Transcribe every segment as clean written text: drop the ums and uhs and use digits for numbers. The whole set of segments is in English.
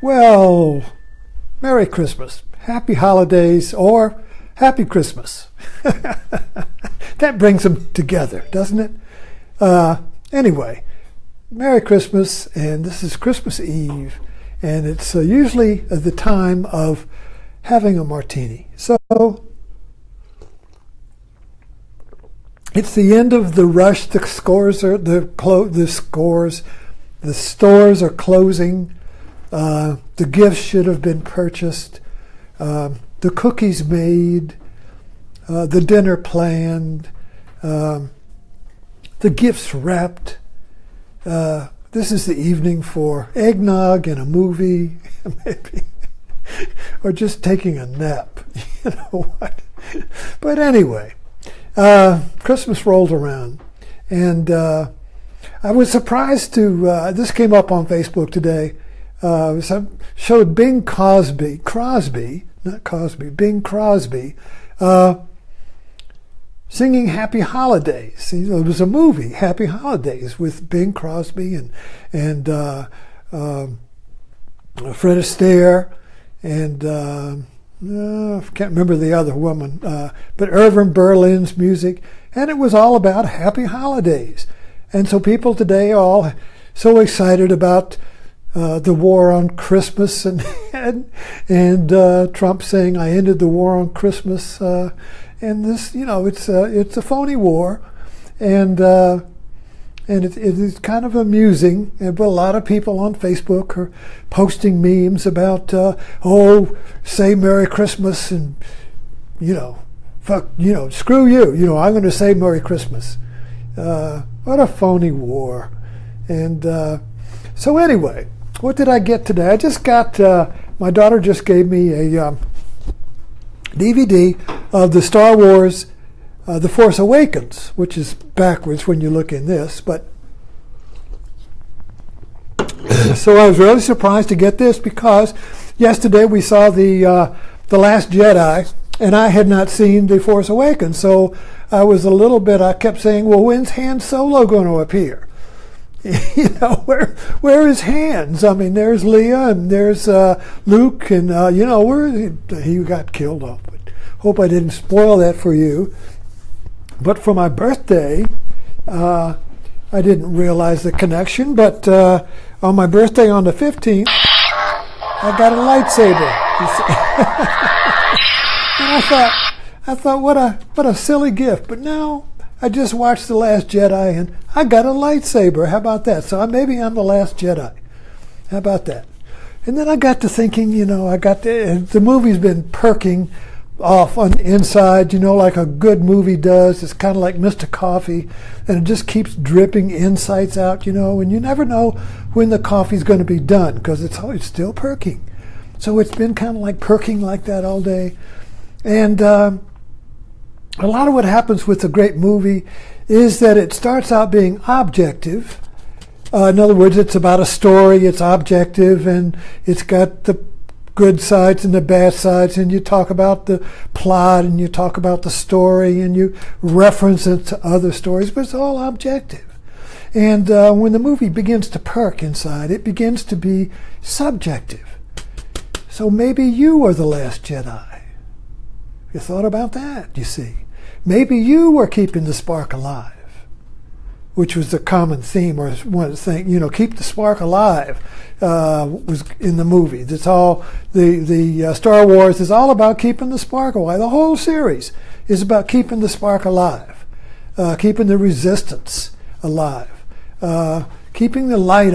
Well, Merry Christmas, Happy Holidays, or Happy Christmas. That brings them together, doesn't it? Anyway, Merry Christmas, and this is Christmas Eve, and it's usually the time of having a martini. So it's the end of the rush. The stores are closing. The gifts should have been purchased. The cookies made. The dinner planned. The gifts wrapped. This is the evening for eggnog and a movie, maybe, or just taking a nap. You know what? But anyway, Christmas rolled around, and I was surprised to. This came up on Facebook today. Showed Bing Crosby, Bing Crosby, singing Happy Holidays. You know, it was a movie, Happy Holidays, with Bing Crosby and Fred Astaire and I can't remember the other woman, but Irving Berlin's music, and it was all about Happy Holidays. And so people today are all so excited about the war on Christmas and Trump saying, "I ended the war on Christmas." And this, you know, it's a phony war, and it is kind of amusing. But a lot of people on Facebook are posting memes about, say Merry Christmas, and fuck, screw you. I'm going to say Merry Christmas. What a phony war. And so anyway, what did I get today? I just got, my daughter just gave me a DVD of the Star Wars The Force Awakens, which is backwards when you look in this. But so I was really surprised to get this because yesterday we saw the Last Jedi, and I had not seen The Force Awakens. So I was I kept saying, well, when's Han Solo going to appear? Where is Hans? I mean, there's Leia and there's Luke, and where is he? He got killed off. But hope I didn't spoil that for you. But for my birthday, I didn't realize the connection. But on my birthday on the 15th, I got a lightsaber. And I thought, what a silly gift. But now I just watched The Last Jedi, and I got a lightsaber. How about that? So maybe I'm the Last Jedi. How about that? And then I got to thinking, the movie's been perking off on the inside, like a good movie does. It's kind of like Mr. Coffee, and it just keeps dripping insights out, and you never know when the coffee's going to be done because it's still perking. So it's been kind of like perking like that all day. And a lot of what happens with a great movie is that it starts out being objective. In other words, it's about a story, it's objective, and it's got the good sides and the bad sides, and you talk about the plot, and you talk about the story, and you reference it to other stories, but it's all objective. And when the movie begins to perk inside, it begins to be subjective. So maybe you are the Last Jedi. You thought about that, you see. Maybe you were keeping the spark alive, which was the common theme, or one thing, keep the spark alive was in the movie. That's all, the Star Wars is all about keeping the spark alive. The whole series is about keeping the spark alive, keeping the resistance alive, keeping the light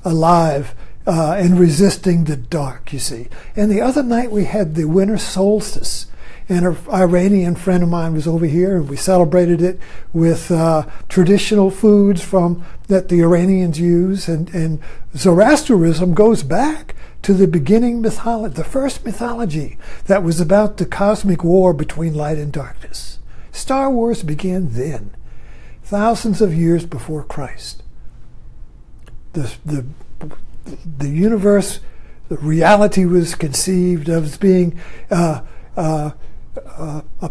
alive, and resisting the dark, you see. And the other night we had the winter solstice, and an Iranian friend of mine was over here, and we celebrated it with traditional foods that the Iranians use. And Zoroastrianism goes back to the beginning mythology, the first mythology that was about the cosmic war between light and darkness. Star Wars began then, thousands of years before Christ. The universe, the reality was conceived of as being a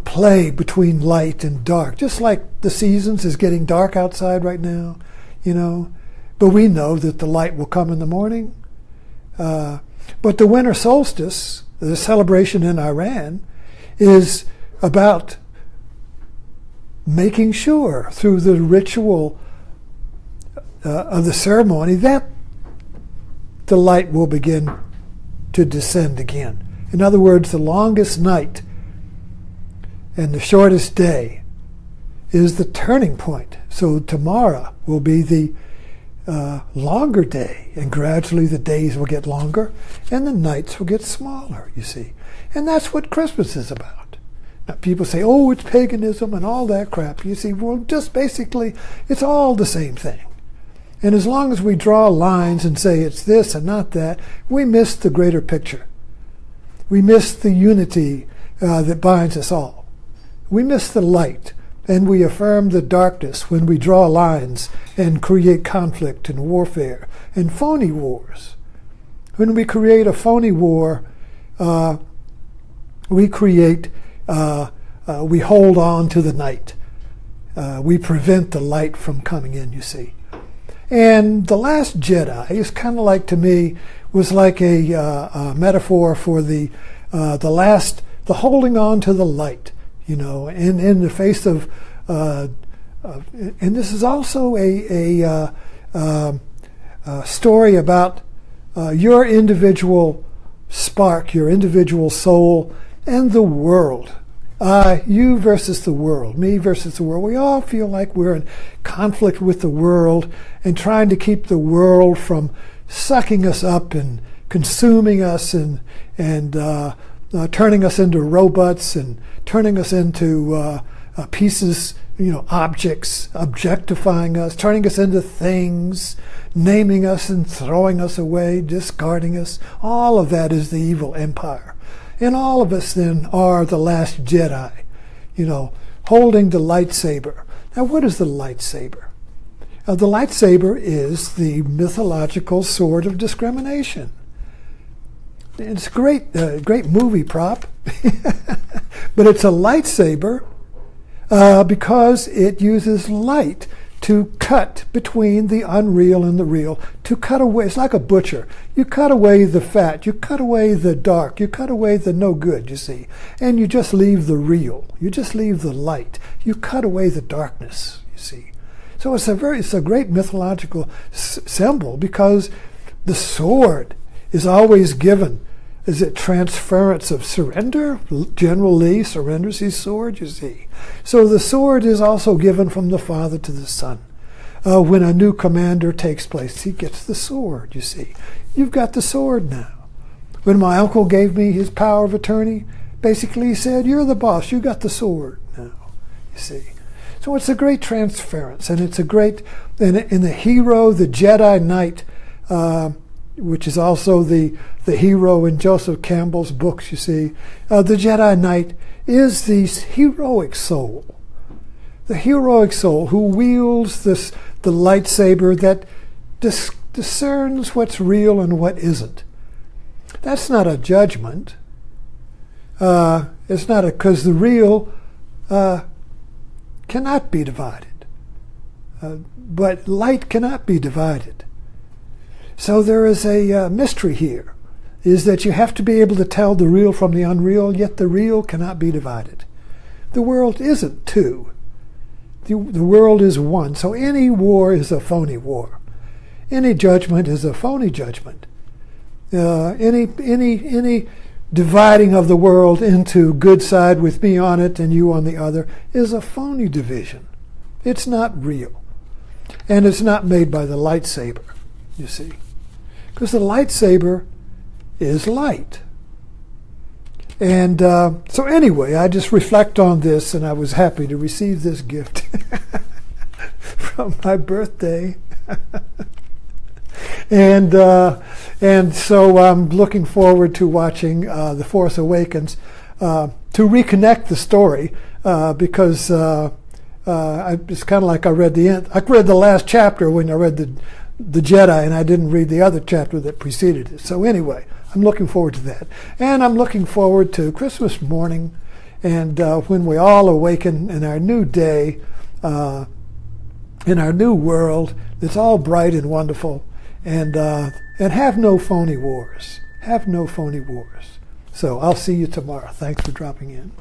play between light and dark, just like the seasons is getting dark outside right now, But we know that the light will come in the morning But the winter solstice, the celebration in Iran, is about making sure through the ritual of the ceremony that the light will begin to descend again. In other words, the longest night and the shortest day is the turning point. So tomorrow will be the longer day, and gradually the days will get longer and the nights will get smaller, you see. And that's what Christmas is about. Now, people say, oh, it's paganism and all that crap. You see, well, just basically, it's all the same thing. And as long as we draw lines and say it's this and not that, we miss the greater picture. We miss the unity that binds us all. We miss the light, and we affirm the darkness when we draw lines and create conflict and warfare and phony wars. When we create a phony war, we hold on to the night. We prevent the light from coming in, you see. And the Last Jedi is kind of like, to me, was like a metaphor for the holding on to the light, you know, in the face of, and this is also a story about your individual spark, your individual soul, and the world. You versus the world, me versus the world. We all feel like we're in conflict with the world and trying to keep the world from sucking us up and consuming us and turning us into robots and turning us into pieces, you know, objects, objectifying us, turning us into things, naming us and throwing us away, discarding us. All of that is the evil empire. And all of us then are the last Jedi, you know, holding the lightsaber. Now, what is the lightsaber? The lightsaber is the mythological sword of discrimination. It's a great movie prop, but it's a lightsaber because it uses light to cut between the unreal and the real, to cut away. It's like a butcher. You cut away the fat, you cut away the dark, you cut away the no good, you see, and you just leave the real. You just leave the light. You cut away the darkness, you see. So it's a great mythological symbol, because the sword is always given. Is it transference of surrender? General Lee surrenders his sword, you see. So the sword is also given from the father to the son. When a new commander takes place, he gets the sword, you see. You've got the sword now. When my uncle gave me his power of attorney, basically he said, you're the boss, you got the sword now, you see. So it's a great transference, and it's a great, in the hero, the Jedi Knight, which is also the hero in Joseph Campbell's books, you see. The Jedi Knight is the heroic soul. The heroic soul who wields the lightsaber that discerns what's real and what isn't. That's not a judgment. It's not because the real cannot be divided. But light cannot be divided. So there is a mystery here, is that you have to be able to tell the real from the unreal, yet the real cannot be divided. The world isn't two. The world is one. So any war is a phony war. Any judgment is a phony judgment. Any dividing of the world into good side with me on it and you on the other is a phony division. It's not real. And it's not made by the lightsaber, you see. Because the lightsaber is light. And so anyway, I just reflect on this, and I was happy to receive this gift from my birthday. And so I'm looking forward to watching The Force Awakens, to reconnect the story, because it's kind of like I read the end. I read the last chapter when I read the Jedi, and I didn't read the other chapter that preceded it. So anyway, I'm looking forward to that. And I'm looking forward to Christmas morning, and when we all awaken in our new day, in our new world, it's all bright and wonderful. and have no phony wars. Have no phony wars. So I'll see you tomorrow. Thanks for dropping in.